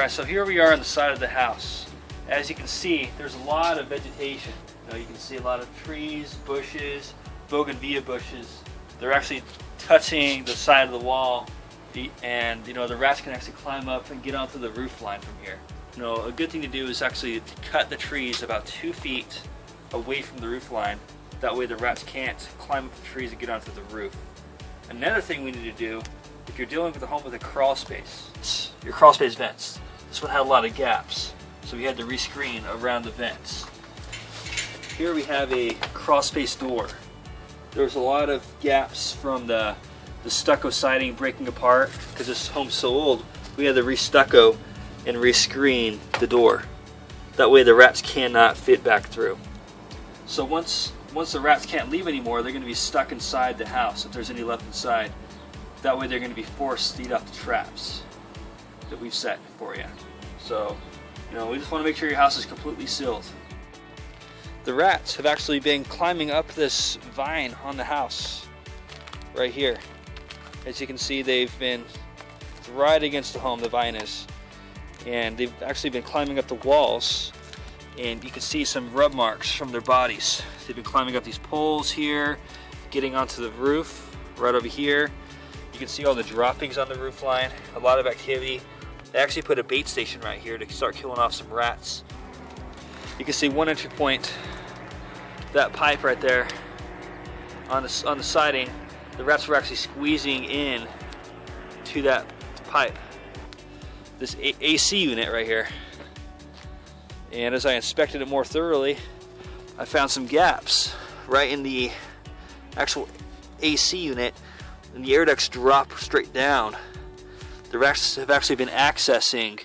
Alright, so here we are on the side of the house. As you can see, there's a lot of vegetation. You can see a lot of trees, bushes, bougainvillea bushes. They're actually touching the side of the wall, and the rats can actually climb up and get onto the roof line from here. A good thing to do is actually to cut the trees about 2 feet away from the roof line. That way the rats can't climb up the trees and get onto the roof. Another thing we need to do, if you're dealing with a home with a crawl space, your crawl space vents. This one had a lot of gaps, so we had to rescreen around the vents. Here we have a crawl space door. There's a lot of gaps from the stucco siding breaking apart because this home's so old. We had to re-stucco and rescreen the door. That way the rats cannot fit back through. So once the rats can't leave anymore, they're going to be stuck inside the house if there's any left inside. That way they're going to be forced to eat off the traps that we've set for you. So, we just want to make sure your house is completely sealed. The rats have actually been climbing up this vine on the house right here. As you can see, they've been right against the home, the vine is. And they've actually been climbing up the walls, and you can see some rub marks from their bodies. They've been climbing up these poles here, getting onto the roof right over here. You can see all the droppings on the roof line, a lot of activity. They actually put a bait station right here to start killing off some rats. You can see one entry point, that pipe right there on the siding. The rats were actually squeezing in to that pipe. This AC unit right here. And as I inspected it more thoroughly, I found some gaps right in the actual AC unit, and the air ducts drop straight down. The rats have actually been accessing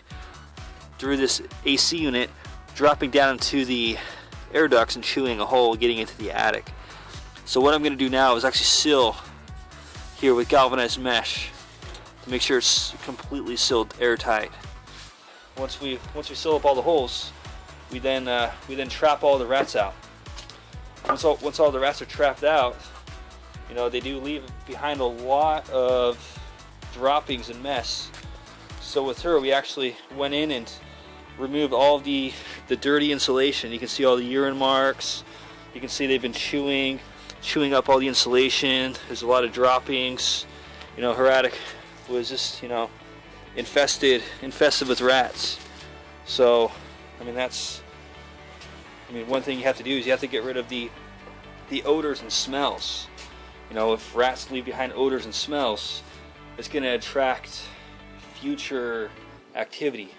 through this AC unit, dropping down into the air ducts and chewing a hole, getting into the attic. So what I'm going to do now is actually seal here with galvanized mesh to make sure it's completely sealed airtight. Once we seal up all the holes, we then trap all the rats out. Once all the rats are trapped out, they do leave behind a lot of droppings and mess. So with her, we actually went in and removed all the dirty insulation. You can see all the urine marks. You can see they've been chewing up all the insulation. There's a lot of droppings. Her attic was just infested with rats. So one thing you have to do is you have to get rid of the odors and smells. If rats leave behind odors and smells, it's going to attract future activity.